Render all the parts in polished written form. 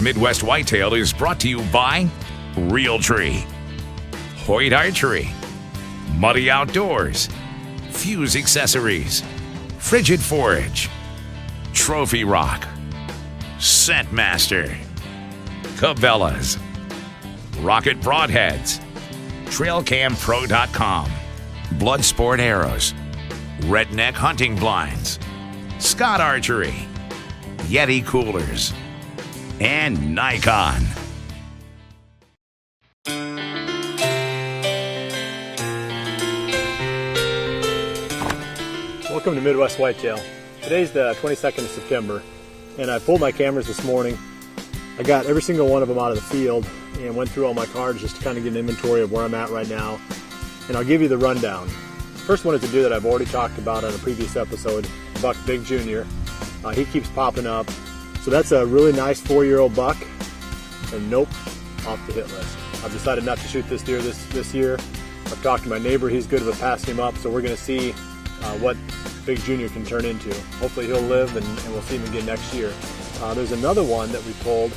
Midwest Whitetail is brought to you by Realtree, Hoyt Archery, Muddy Outdoors, Fuse Accessories, Frigid Forage, Trophy Rock, Scentmaster, Cabela's, Rocket Broadheads, TrailCamPro.com, Bloodsport Arrows, Redneck Hunting Blinds, Scott Archery, Yeti Coolers, and Nikon. Welcome to Midwest Whitetail. Today's the 22nd of September, and I pulled my cameras this morning. I got every single one of them out of the field and went through all my cards just to kind of get an inventory of where I'm at right now. And I'll give you the rundown. First one is a deer that I've already talked about on a previous episode, Buck Big Jr. He keeps popping up. So that's a really nice 4-year-old buck, and nope, off the hit list. I've decided not to shoot this deer this year. I've talked to my neighbor, he's good with passing him up, so we're going to see what Big Jr. can turn into. Hopefully he'll live and we'll see him again next year. There's another one that we pulled,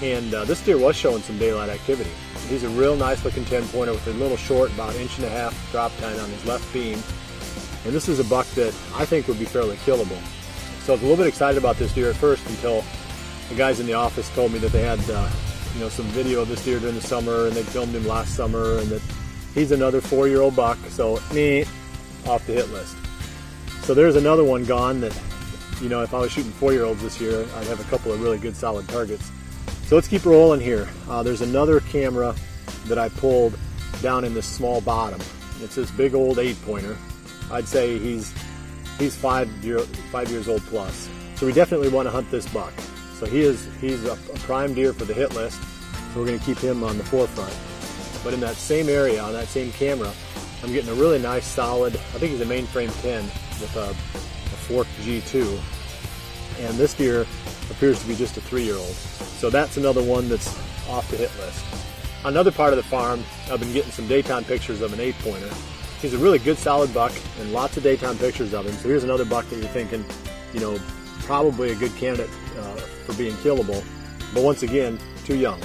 and this deer was showing some daylight activity. He's a real nice looking 10-pointer with a little short, about 1.5 inch drop tine on his left beam. And this is a buck that I think would be fairly killable. So I was a little bit excited about this deer at first until the guys in the office told me that they had some video of this deer during the summer, and they filmed him last summer, and that he's another 4-year-old buck, so off the hit list. So there's another one gone that, if I was shooting 4-year-olds this year, I'd have a couple of really good solid targets. So let's keep rolling here. There's another camera that I pulled down in this small bottom. It's this big old 8-pointer. I'd say he's 5 years old plus. So we definitely want to hunt this buck. So he's a prime deer for the hit list. So we're going to keep him on the forefront. But in that same area, on that same camera, I'm getting a really nice solid, I think he's a mainframe 10 with a forked G2. And this deer appears to be just a 3-year-old. So that's another one that's off the hit list. Another part of the farm, I've been getting some daytime pictures of an 8-pointer. He's a really good solid buck and lots of daytime pictures of him. So here's another buck that you're thinking, probably a good candidate for being killable. But once again, too young.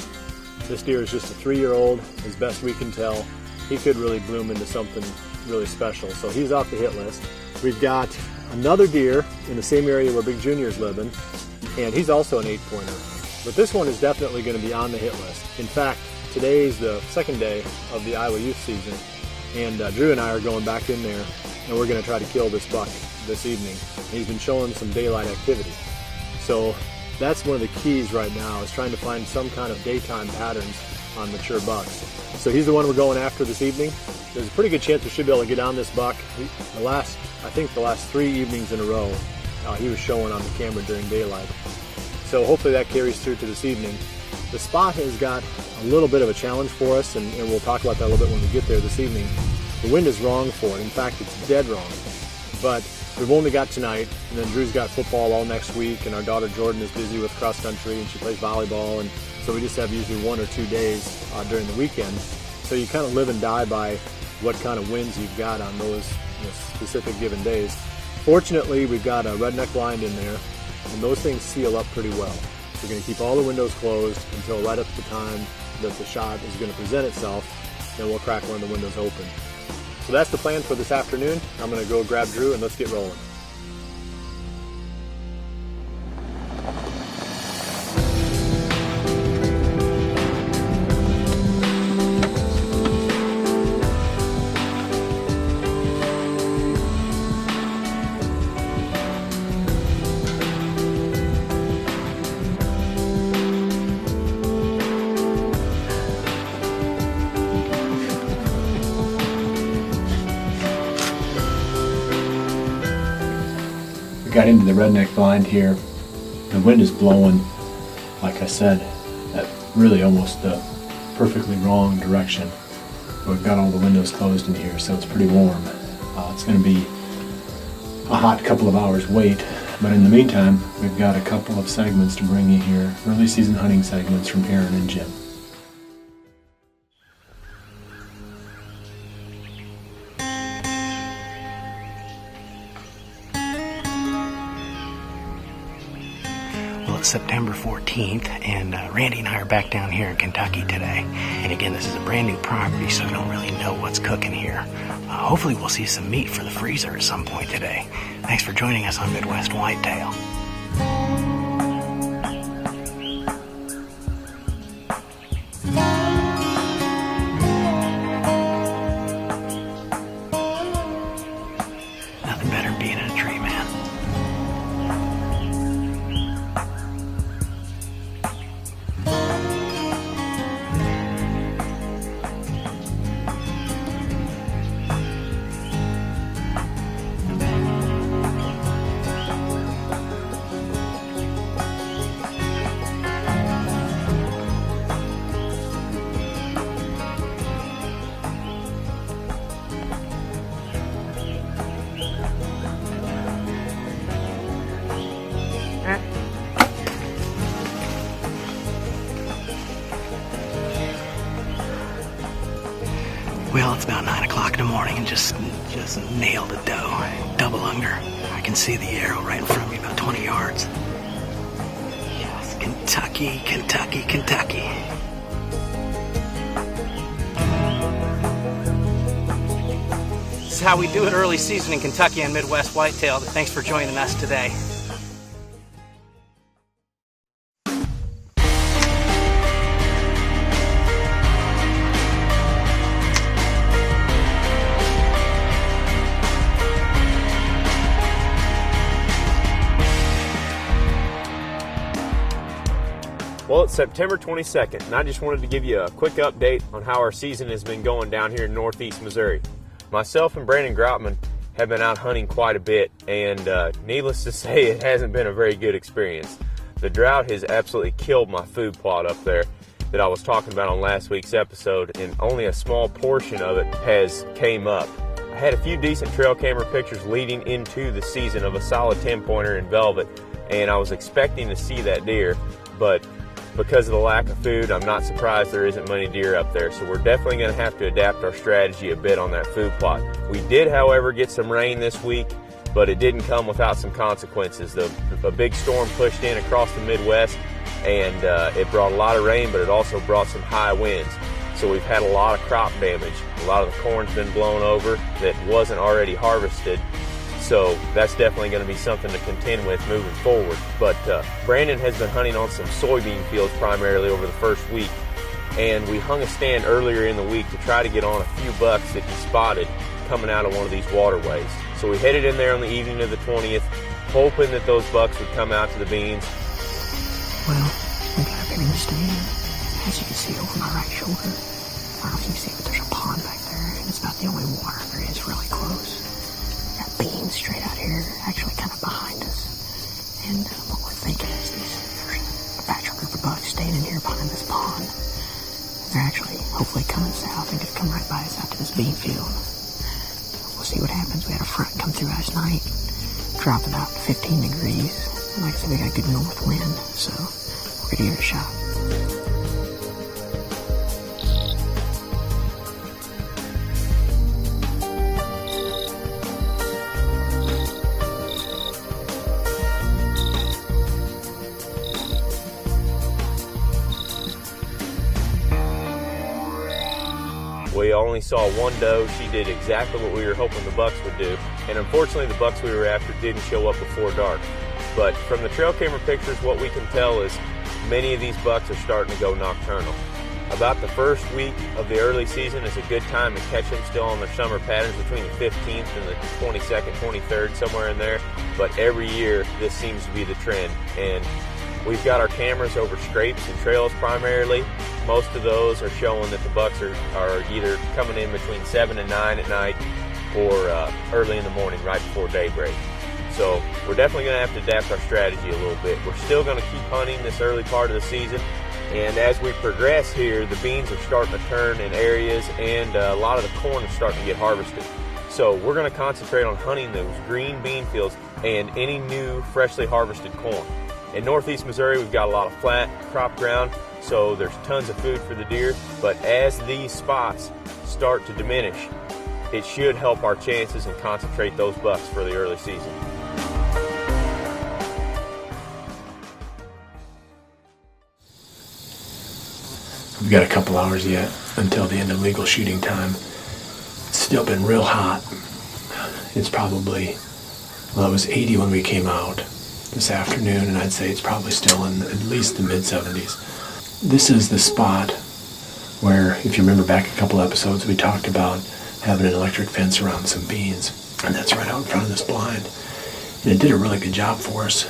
This deer is just a 3-year-old, as best we can tell. He could really bloom into something really special. So he's off the hit list. We've got another deer in the same area where Big Jr. is living, and he's also an 8-pointer. But this one is definitely going to be on the hit list. In fact, today's the second day of the Iowa youth season, and Drew and I are going back in there, and we're going to try to kill this buck this evening. And he's been showing some daylight activity. So that's one of the keys right now, is trying to find some kind of daytime patterns on mature bucks. So he's the one we're going after this evening. There's a pretty good chance we should be able to get on this buck. The last 3 evenings in a row, he was showing on the camera during daylight. So hopefully that carries through to this evening. The spot has got a little bit of a challenge for us, and we'll talk about that a little bit when we get there this evening. The wind is wrong for it. In fact, it's dead wrong. But we've only got tonight, and then Drew's got football all next week, and our daughter Jordan is busy with cross country, and she plays volleyball, and so we just have usually 1 or 2 days during the weekend. So you kind of live and die by what kind of winds you've got on those specific given days. Fortunately, we've got a redneck blind in there, and those things seal up pretty well. We're going to keep all the windows closed until right up to the time that the shot is going to present itself, then we'll crack one of the windows open. So that's the plan for this afternoon. I'm going to go grab Drew and let's get rolling. Got into the redneck blind here. The wind is blowing, like I said, at really almost the perfectly wrong direction. We've got all the windows closed in here, so it's pretty warm. It's going to be a hot couple of hours wait, but in the meantime, we've got a couple of segments to bring you here, early season hunting segments from Aaron and Jim. September 14th, and Randy and I are back down here in Kentucky today. And again, this is a brand new property, so we don't really know what's cooking here. Hopefully we'll see some meat for the freezer at some point today. Thanks for joining us on Midwest Whitetail. Nothing better than being in a tree, man. Well, it's about 9 o'clock in the morning and just nailed a doe. Double under. I can see the arrow right in front of me, about 20 yards. Yes, Kentucky, Kentucky, Kentucky. This is how we do it early season in Kentucky and Midwest Whitetail. Thanks for joining us today. Well, it's September 22nd, and I just wanted to give you a quick update on how our season has been going down here in northeast Missouri. Myself and Brandon Groutman have been out hunting quite a bit, and needless to say, it hasn't been a very good experience. The drought has absolutely killed my food plot up there that I was talking about on last week's episode, and only a small portion of it has came up. I had a few decent trail camera pictures leading into the season of a solid 10-pointer in velvet, and I was expecting to see that deer, but because of the lack of food, I'm not surprised there isn't many deer up there. So we're definitely going to have to adapt our strategy a bit on that food plot. We did, however, get some rain this week, but it didn't come without some consequences. A big storm pushed in across the Midwest, and it brought a lot of rain, but it also brought some high winds. So we've had a lot of crop damage. A lot of the corn's been blown over that wasn't already harvested. So that's definitely going to be something to contend with moving forward. But Brandon has been hunting on some soybean fields primarily over the first week, and we hung a stand earlier in the week to try to get on a few bucks that he spotted coming out of one of these waterways. So we headed in there on the evening of the 20th, hoping that those bucks would come out to the beans. Well, we got up here in the stand. As you can see over my right shoulder, I don't know if you can see, but there's a pond back there, and it's about the only water there is really close. Got beans straight out here, actually kind of behind us. And what we're thinking is there's a batch group of bucks standing here behind this pond. They're actually hopefully coming south and gonna come right by us out to this bean field. We'll see what happens. We had a front come through last night, dropped about 15 degrees. And like I said, we got a good north wind, so we're gonna give it a shot. We only saw one doe. She did exactly what we were hoping the bucks would do. And unfortunately, the bucks we were after didn't show up before dark. But from the trail camera pictures, what we can tell is many of these bucks are starting to go nocturnal. About the first week of the early season is a good time to catch them still on their summer patterns between the 15th and the 22nd, 23rd, somewhere in there. But every year, this seems to be the trend. And we've got our cameras over scrapes and trails primarily. Most of those are showing that the bucks are either coming in between 7 and 9 at night or early in the morning, right before daybreak. So we're definitely going to have to adapt our strategy a little bit. We're still going to keep hunting this early part of the season. And as we progress here, the beans are starting to turn in areas, and a lot of the corn is starting to get harvested. So we're going to concentrate on hunting those green bean fields and any new freshly harvested corn. In northeast Missouri, we've got a lot of flat crop ground, so there's tons of food for the deer. But as these spots start to diminish, it should help our chances and concentrate those bucks for the early season. We've got a couple hours yet until the end of legal shooting time. It's still been real hot. It's probably, well, it was 80 when we came out this afternoon, and I'd say it's probably still in at least the mid-70s. This is the spot where, if you remember back a couple episodes, we talked about having an electric fence around some beans, and that's right out in front of this blind. And it did a really good job for us.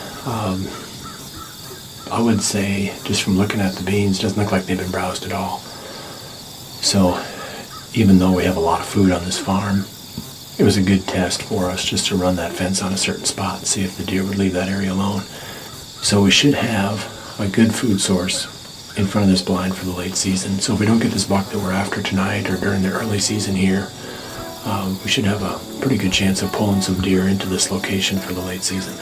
I would say, just from looking at the beans, doesn't look like they've been browsed at all. So, even though we have a lot of food on this farm, it was a good test for us just to run that fence on a certain spot and see if the deer would leave that area alone. So we should have a good food source in front of this blind for the late season. So if we don't get this buck that we're after tonight or during the early season here, we should have a pretty good chance of pulling some deer into this location for the late season.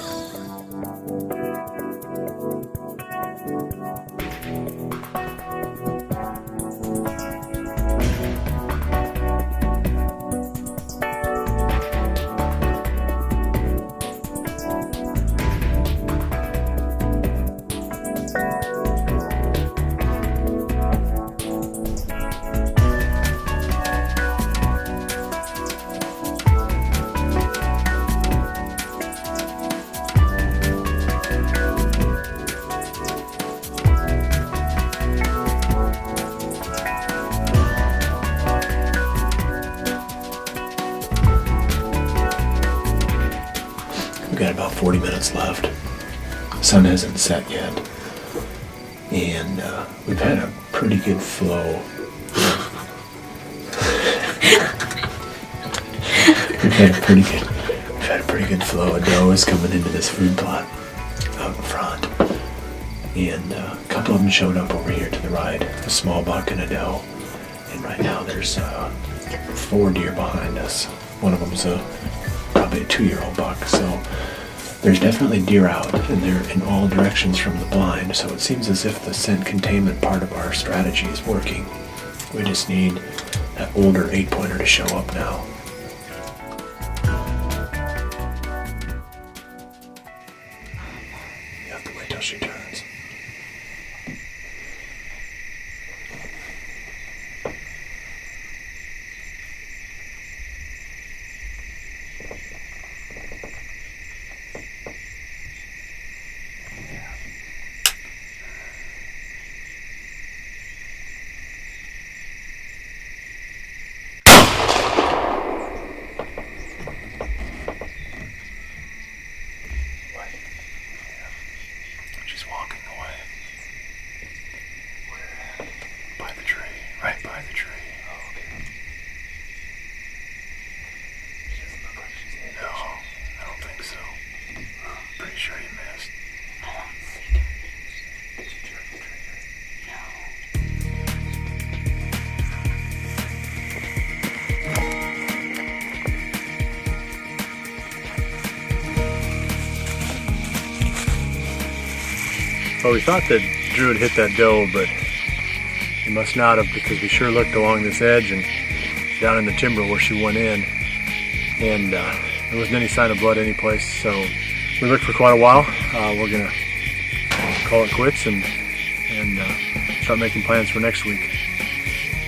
We've got about 40 minutes left. The sun hasn't set yet. And we've had a pretty good flow. We've had a pretty good flow of does coming into this food plot out in front. And a couple of them showed up over here to the right, a small buck and a doe. And right now there's 4 deer behind us. One of them's probably a 2-year-old buck, so there's definitely deer out, and they're in all directions from the blind, so it seems as if the scent containment part of our strategy is working. We just need that older 8-pointer to show up now. You have to wait till she turns. She's walking away. Where at? By the tree. Right by the tree. Oh, okay. She doesn't look like she's in. No, I don't think so. I'm pretty sure you missed. I don't think I missed. Did you jerk the trigger? Well, we thought that Drew had hit that doe, but he must not have, because we sure looked along this edge and down in the timber where she went in, and there wasn't any sign of blood anyplace. So we looked for quite a while. We're gonna call it quits and start making plans for next week.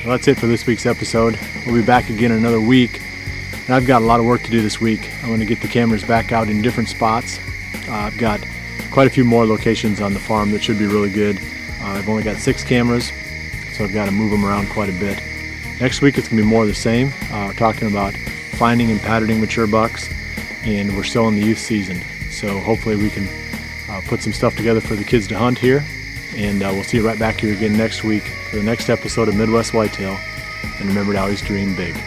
Well, that's it for this week's episode. We'll be back again in another week, and I've got a lot of work to do this week. I'm going to get the cameras back out in different spots. I've got quite a few more locations on the farm that should be really good. I've only got 6 cameras, so I've got to move them around quite a bit. Next week it's going to be more of the same. We're talking about finding and patterning mature bucks, and we're still in the youth season. So hopefully we can put some stuff together for the kids to hunt here, and we'll see you right back here again next week for the next episode of Midwest Whitetail. And remember to always dream big.